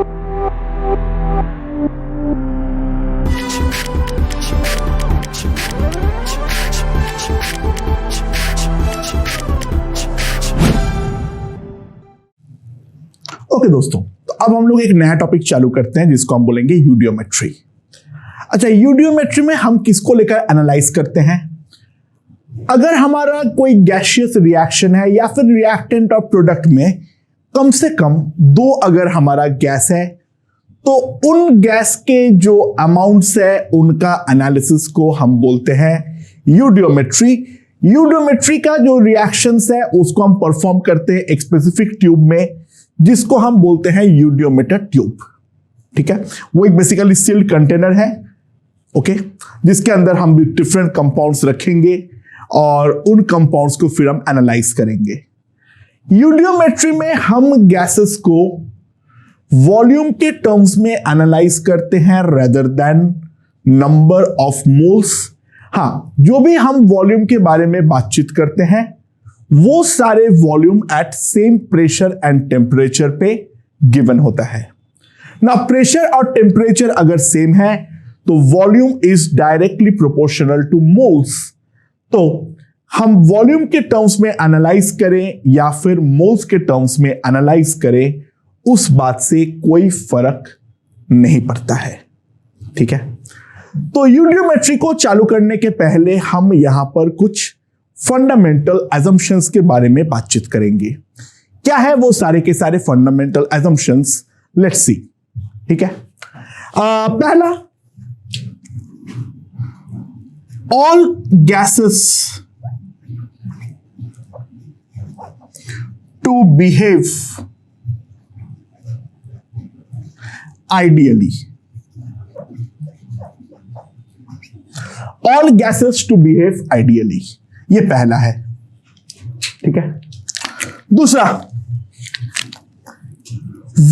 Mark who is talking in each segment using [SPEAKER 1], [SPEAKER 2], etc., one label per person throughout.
[SPEAKER 1] Okay दोस्तों, तो अब हम लोग एक नया टॉपिक चालू करते हैं जिसको हम बोलेंगे यूडियोमेट्री। अच्छा, यूडियोमेट्री में हम किसको लेकर एनालाइज करते हैं? अगर हमारा कोई गैसियस रिएक्शन है या फिर रिएक्टेंट और प्रोडक्ट में कम से कम दो अगर हमारा गैस है, तो उन गैस के जो अमाउंट्स है उनका एनालिसिस को हम बोलते हैं यूडियोमेट्री। यूडियोमेट्री का जो रिएक्शंस है उसको हम परफॉर्म करते हैं एक स्पेसिफिक ट्यूब में जिसको हम बोलते हैं यूडियोमीटर ट्यूब। ठीक है, वो एक बेसिकली सील्ड कंटेनर है, ओके, जिसके अंदर हम डिफरेंट कंपाउंड्स रखेंगे और उन कंपाउंड्स को फिर हम एनालाइज करेंगे। यूडियोमेट्री में हम गैसेस को वॉल्यूम के टर्म्स में एनालाइज करते हैं rather than number of moles. हाँ, जो भी हम वॉल्यूम के बारे में बातचीत करते हैं वो सारे volume at same pressure and temperature पे गिवन होता है ना। प्रेशर और टेम्परेचर अगर सेम है तो volume is directly proportional two moles. तो हम वॉल्यूम के टर्म्स में एनालाइज करें या फिर मोल्स के टर्म्स में एनालाइज करें, उस बात से कोई फर्क नहीं पड़ता है। ठीक है, तो यूडियोमेट्री को चालू करने के पहले हम यहां पर कुछ फंडामेंटल असम्पशंस के बारे में बातचीत करेंगे। क्या है वो सारे के सारे फंडामेंटल असम्पशंस? Let's see. ठीक है, पहला, all gases to behave ideally. All gases to behave ideally, ये पहला है। ठीक है, दूसरा,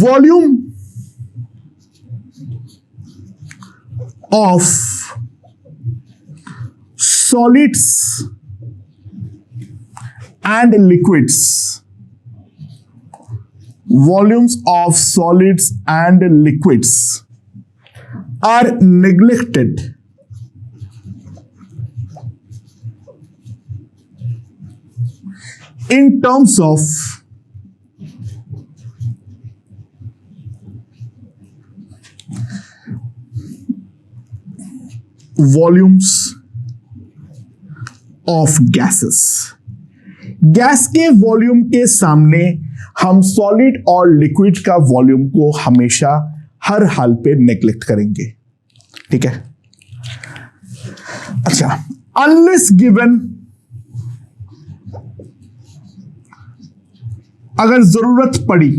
[SPEAKER 1] volume of solids and liquids, volumes of solids and liquids are neglected in terms of volumes of gases। Gas के वॉल्यूम के सामने हम सॉलिड और लिक्विड का वॉल्यूम को हमेशा हर हाल पे नेग्लेक्ट करेंगे। ठीक है, अच्छा, अनलेस गिवन, अगर जरूरत पड़ी,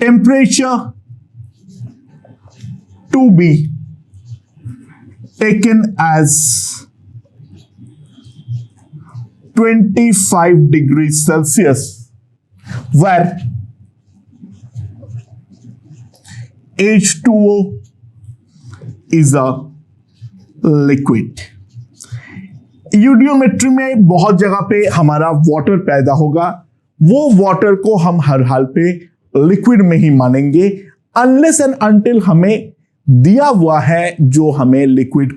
[SPEAKER 1] temperature to be taken as 25 degree Celsius, where H2O is a liquid। Eudiometry में बहुत जगह पे हमारा वाटर पैदा होगा, वो वाटर को हम हर हाल पे लिक्विड में ही मानेंगे अनलेस एंड अनटिल हमें दिया हुआ है जो हमें लिक्विड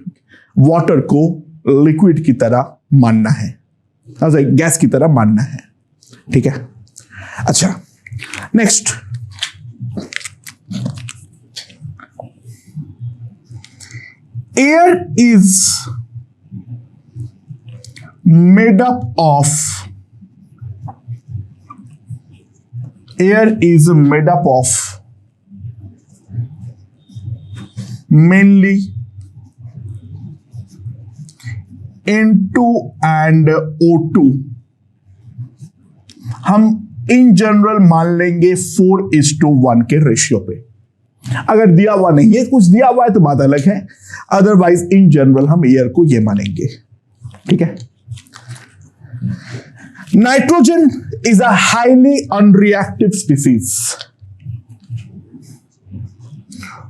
[SPEAKER 1] वाटर को लिक्विड की तरह मानना है, गैस की तरह मानना है। ठीक है, अच्छा, next, air is made up of mainly N2 and O2। हम इन जनरल मान लेंगे 4:1 के रेशियो पे। अगर दिया हुआ नहीं है, कुछ दिया हुआ है तो बात अलग है, अदरवाइज इन जनरल हम एयर को ये मानेंगे। ठीक है, nitrogen is a highly unreactive species.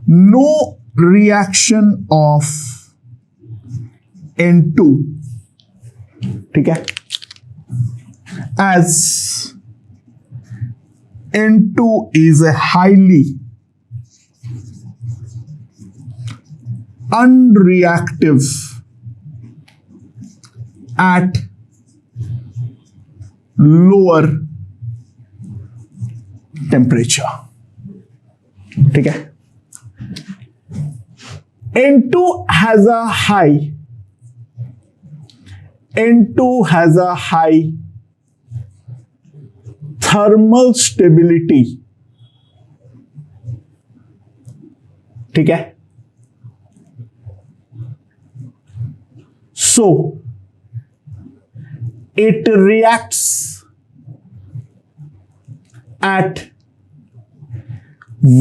[SPEAKER 1] No reaction of N2, ठीक है, as N2 is a highly unreactive at lower temperature. ठीक है, N2 has a high thermal stability. ठीक है, so it reacts at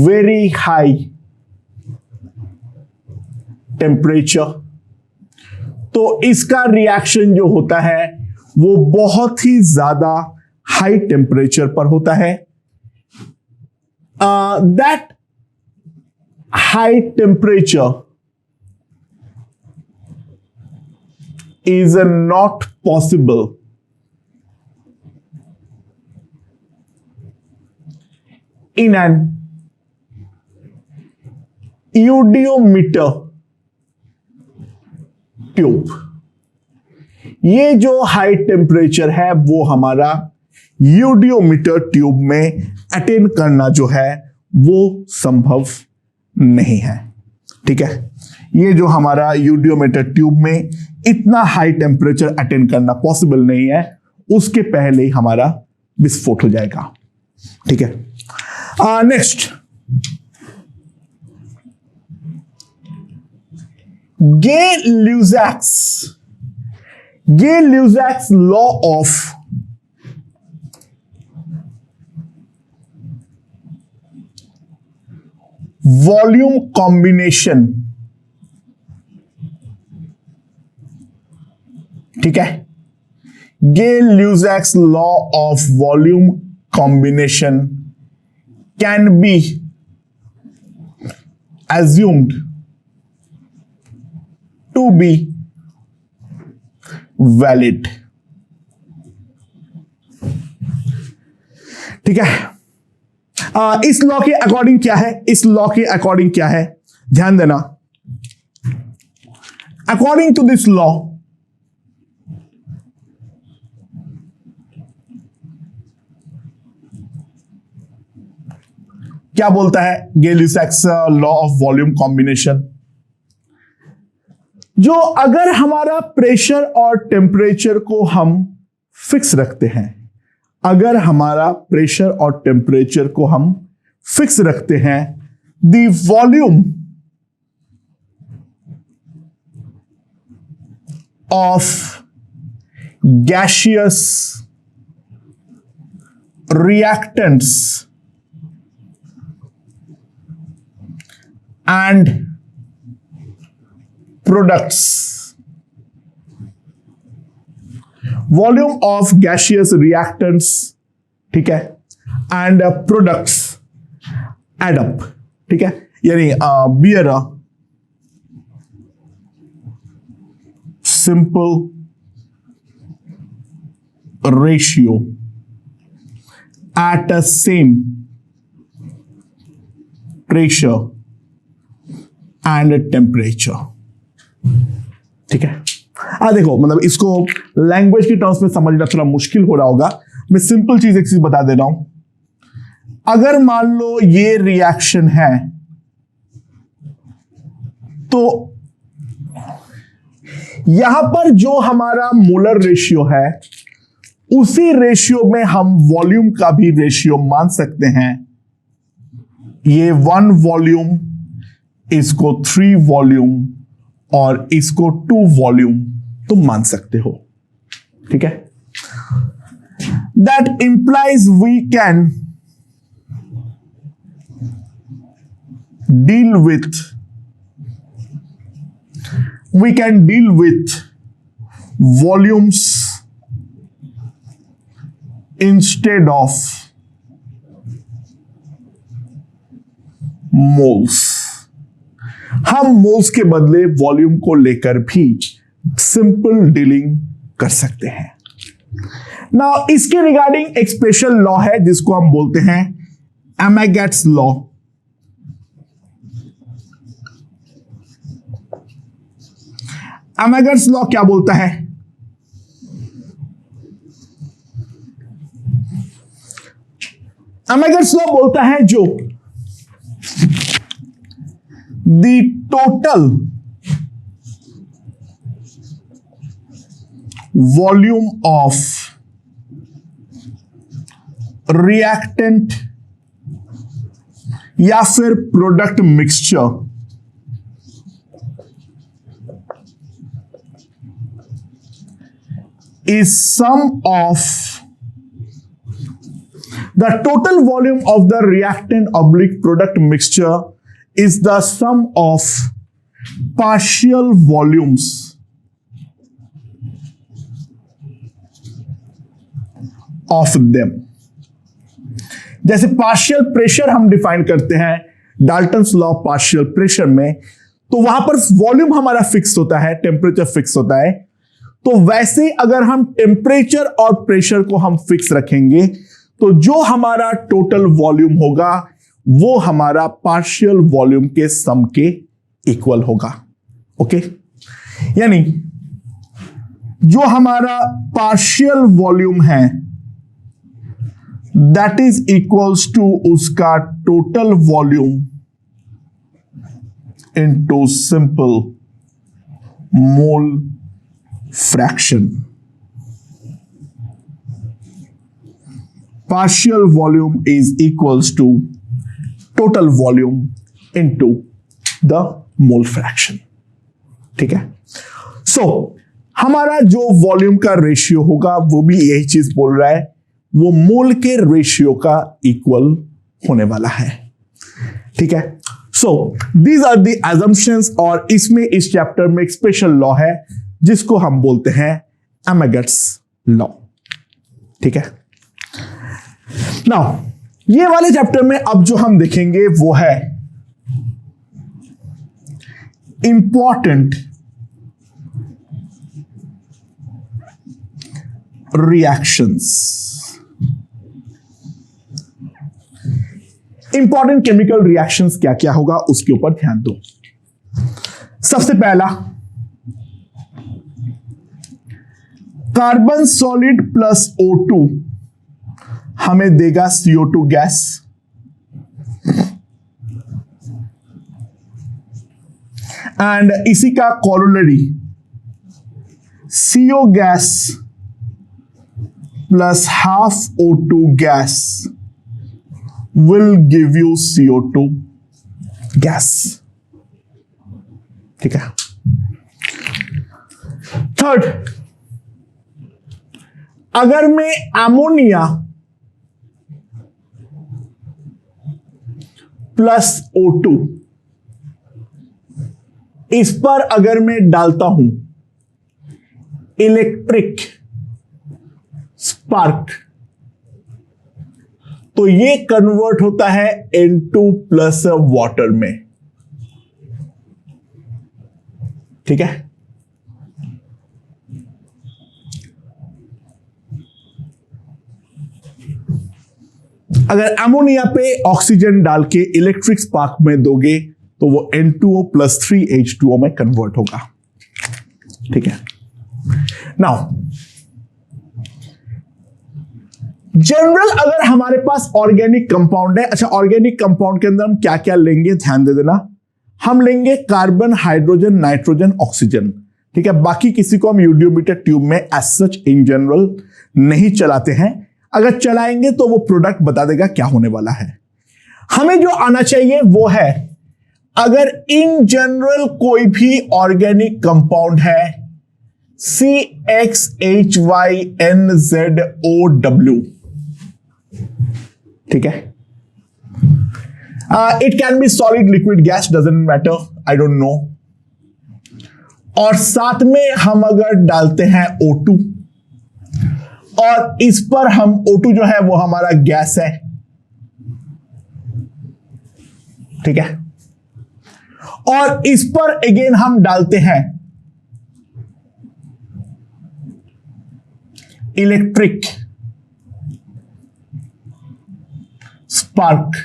[SPEAKER 1] very high temperature. तो इसका reaction जो होता है वो बहुत ही ज्यादा हाई टेम्परेचर पर होता है. That high temperature is not possible in an iodometer tube. ये जो हाई टेम्परेचर है वो हमारा यूडियोमीटर ट्यूब में अटेन करना जो है वो संभव नहीं है. ठीक है, ये जो हमारा यूडियोमीटर ट्यूब में इतना हाई टेम्परेचर अटेन करना पॉसिबल नहीं है, उसके पहले ही हमारा विस्फोट हो जाएगा. ठीक है, next, Gay-Lussac's law of volume combination. ठीक है, Gay-Lussac's law of volume combination can be assumed to be valid. ठीक है, इस लॉ के अकॉर्डिंग क्या है, इस लॉ के अकॉर्डिंग क्या है, ध्यान देना. अकॉर्डिंग टू दिस लॉ, क्या बोलता है Gay-Lussac's law of volume combination, जो अगर हमारा प्रेशर और टेम्परेचर को हम फिक्स रखते हैं, अगर हमारा प्रेशर और टेम्परेचर को हम फिक्स रखते हैं, the volume of gaseous reactants and products, volume of gaseous reactants, ठीक है, and products add up. ठीक है, यानी bear a simple ratio at a same pressure and temperature. ठीक है, देखो, मतलब इसको लैंग्वेज की टर्म्स में समझना थोड़ा मुश्किल हो रहा होगा. मैं सिंपल चीज एक चीज बता दे रहा हूं. अगर मान लो ये रिएक्शन है, तो यहां पर जो हमारा मोलर रेशियो है, उसी रेशियो में हम वॉल्यूम का भी रेशियो मान सकते हैं. ये 1 वॉल्यूम, इसको 3 वॉल्यूम और इसको 2 वॉल्यूम तुम मान सकते हो. ठीक है, that implies we can deal with volumes instead of moles. हम मोल्स के बदले वॉल्यूम को लेकर भी सिंपल डीलिंग कर सकते हैं. नाउ इसके रिगार्डिंग एक स्पेशल लॉ है जिसको हम बोलते हैं Amagat's लॉ, Amagat's लॉ क्या बोलता है? Amagat's लॉ बोलता है जो the total volume of reactant या फिर product mixture is sum of the total volume of the reactant oblique product mixture is the sum of partial volumes of them. जैसे partial pressure हम define करते हैं Dalton's law partial pressure में, तो वहां पर वॉल्यूम हमारा फिक्स होता है, टेम्परेचर फिक्स होता है। तो वैसे अगर हम टेम्परेचर और प्रेशर को हम फिक्स रखेंगे तो जो हमारा टोटल वॉल्यूम होगा वो हमारा पार्शियल वॉल्यूम के सम के इक्वल होगा। ओके, यानी जो हमारा पार्शियल वॉल्यूम है दैट इज इक्वल्स टू उसका total volume into simple mole fraction. Partial volume is equals to total volume into the mole fraction। ठीक है, सो हमारा जो वॉल्यूम का रेशियो होगा वो भी यही चीज बोल रहा है, वो मोल के रेशियो का इक्वल होने वाला है। ठीक है, so these are the assumptions, और इसमें इस चैप्टर में एक स्पेशल लॉ है जिसको हम बोलते हैं Amagat's लॉ। ठीक है, नाउ ये वाले चैप्टर में अब जो हम देखेंगे वो है important reactions. Important chemical reactions क्या क्या होगा उसके ऊपर ध्यान दो। सबसे पहला, कार्बन सॉलिड प्लस O2 हमें देगा CO2 गैस, एंड इसी का corollary CO gas plus half O2 gas will give you CO2 gas. ठीक है, थर्ड, अगर मैं अमोनिया प्लस O2 इस पर अगर मैं डालता हूं इलेक्ट्रिक स्पार्क तो ये कन्वर्ट होता है N2 प्लस वाटर में। ठीक है, अगर अमोनिया पे ऑक्सीजन डाल के इलेक्ट्रिक स्पार्क में दोगे तो वो N2O प्लस 3H2O में कन्वर्ट होगा। ठीक है, नाउ जनरल अगर हमारे पास ऑर्गेनिक कंपाउंड है, अच्छा ऑर्गेनिक कंपाउंड के अंदर हम क्या क्या लेंगे ध्यान दे देना, हम लेंगे कार्बन, हाइड्रोजन, नाइट्रोजन, ऑक्सीजन। ठीक है, बाकी किसी को हम यूडियोमीटर ट्यूब में एज सच इन जनरल नहीं चलाते हैं, अगर चलाएंगे तो वो प्रोडक्ट बता देगा क्या होने वाला है। हमें जो आना चाहिए वो है, अगर इन जनरल कोई भी ऑर्गेनिक कंपाउंड है CXHYNZOW, ठीक है, it can be solid, liquid, gas, doesn't matter, I don't know, और साथ में हम अगर डालते हैं O2 और इस पर हम O2 जो है वो हमारा गैस है। ठीक है, और इस पर अगेन हम डालते हैं इलेक्ट्रिक स्पार्क।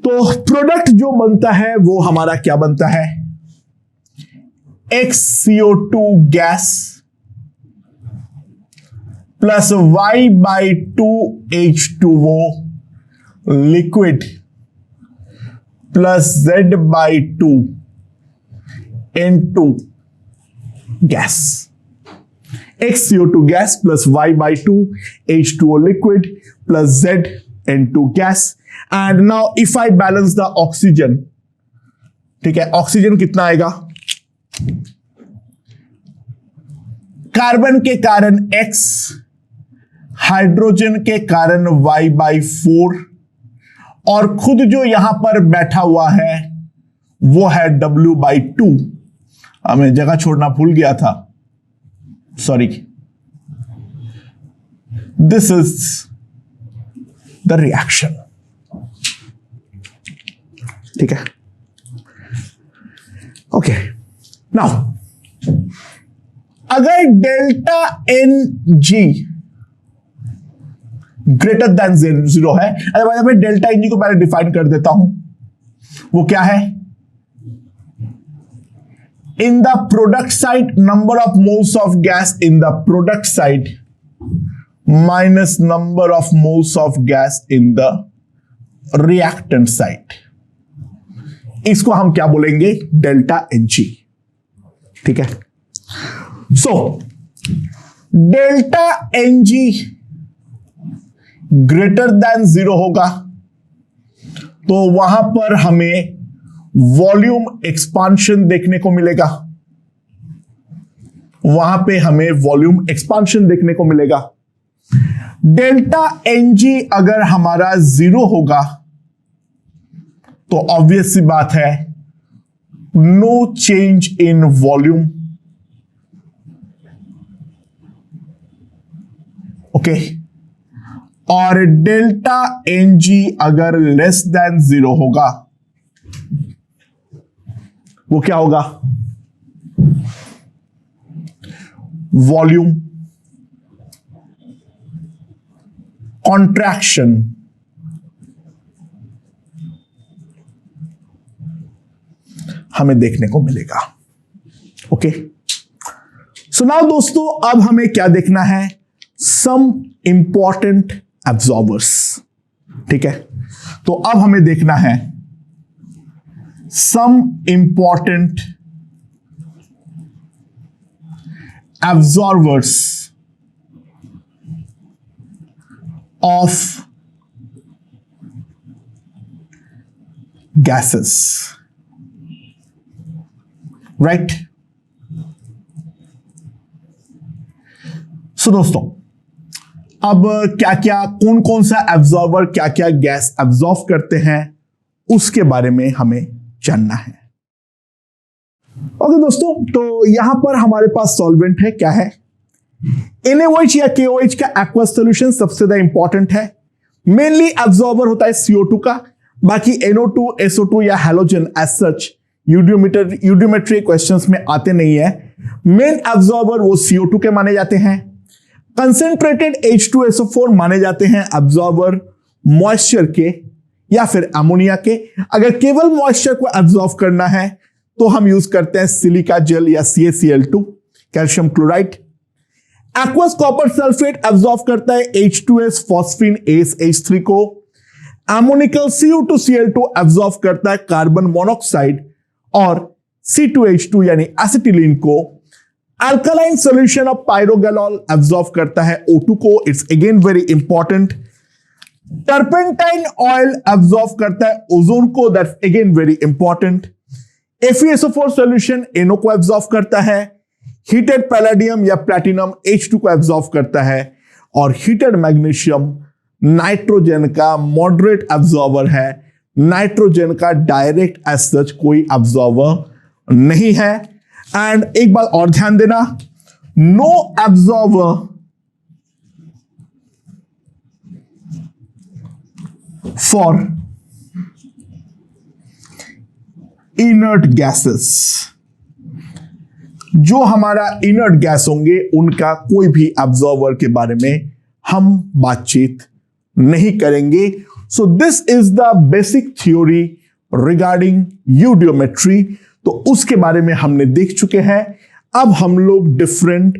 [SPEAKER 1] तो प्रोडक्ट जो बनता है वो हमारा क्या बनता है, XCO2 gas plus Y/2H2O liquid plus Z/2 N2 gas. XCO2 gas plus Y/2H2O liquid plus ZN2 gas. And now if I balance the oxygen, ठीक है, ऑक्सीजन कितना आएगा, कार्बन के कारण X, हाइड्रोजन के कारण Y/4 और खुद जो यहां पर बैठा हुआ है वो है W/2। मैं जगह छोड़ना भूल गया था, sorry. This is the reaction, ठीक है। ओके, नाउ अगर डेल्टा Ng ग्रेटर देन 0 है, अरे मैं डेल्टा Ng को पहले डिफाइन कर देता हूं, वो क्या है, in the product side number of moles of gas in the product side minus number of moles of gas in the reactant side, इसको हम क्या बोलेंगे, डेल्टा Ng, ठीक है। So delta Ng greater than 0 होगा तो वहां पर हमें वॉल्यूम एक्सपांशन देखने को मिलेगा, वहां पे हमें वॉल्यूम एक्सपांशन देखने को मिलेगा। डेल्टा Ng अगर हमारा 0 होगा तो ऑब्वियस सी बात है no change in volume, okay. और डेल्टा Ng अगर लेस देन 0 होगा वो क्या होगा, वॉल्यूम कॉन्ट्रैक्शन, हमें देखने को मिलेगा, ओके। सो नाउ दोस्तों अब हमें क्या देखना है, सम इंपॉर्टेंट एब्जॉर्बर्स, ठीक है। तो अब हमें देखना है some important absorbers of gases, right? So दोस्तों अब क्या क्या, कौन कौन सा एब्जॉर्बर क्या क्या गैस एब्जॉर्ब करते हैं उसके बारे में हमें जानना है। ओके दोस्तों, तो यहां पर हमारे पास सॉल्वेंट है, क्या है, NaOH या KOH का एक्वस सॉल्यूशन सबसे ज्यादा इंपॉर्टेंट है। मेनली एब्जॉर्बर होता है CO2 का, बाकी NO2, SO2 या हैलोजन एज सच यूडियोमेट्री क्वेश्चंस में आते नहीं है। मेन एब्जॉर्बर वो CO2 के माने जाते हैं। कंसेंट्रेटेड H2SO4 माने जाते हैं एब्जॉर्बर मॉइस्चर के या फिर अमोनिया के। अगर केवल मॉइस्चर को एब्जॉर्ब करना है तो हम यूज करते हैं सिलिका जेल या CaCl2, calcium chloride. Aqueous copper sulphate absorb करता है H2S फॉस्फीन ASH3 को। एमोनिकल Cu2Cl2 एब्जॉर्ब करता है कार्बन मोनोऑक्साइड और C2H2 यानी एसिटिलीन को। अल्कलाइन सॉल्यूशन ऑफ पायरोगैलॉल एब्जॉर्ब करता है O2 को, it's again very important. Turpentine oil absorb करता है ओजोन को, that's again very important. FeSO4 solution NO को एब्जॉर्ब करता है। हीटेड पैलेडियम या प्लैटिनम H2 को एब्जॉर्ब करता है और हीटेड मैग्नीशियम नाइट्रोजन का मॉडरेट एब्जॉर्बर है। नाइट्रोजन का डायरेक्ट एज सच कोई एब्जॉर्बर नहीं है। एंड एक बात और ध्यान देना, no absorber for inert gases, जो हमारा इनर्ट गैस होंगे उनका कोई भी ऑब्जर्वर के बारे में हम बातचीत नहीं करेंगे। So this is the basic theory regarding audiometry. तो उसके बारे में हमने देख चुके हैं। अब हम लोग डिफरेंट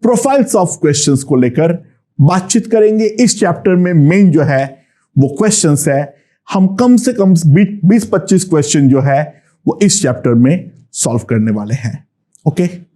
[SPEAKER 1] प्रोफाइल्स ऑफ क्वेश्चंस को लेकर बातचीत करेंगे। इस चैप्टर में मेन जो है वो क्वेश्चंस है, हम कम से कम 20-25 क्वेश्चन जो है वो इस चैप्टर में सॉल्व करने वाले हैं। ओके।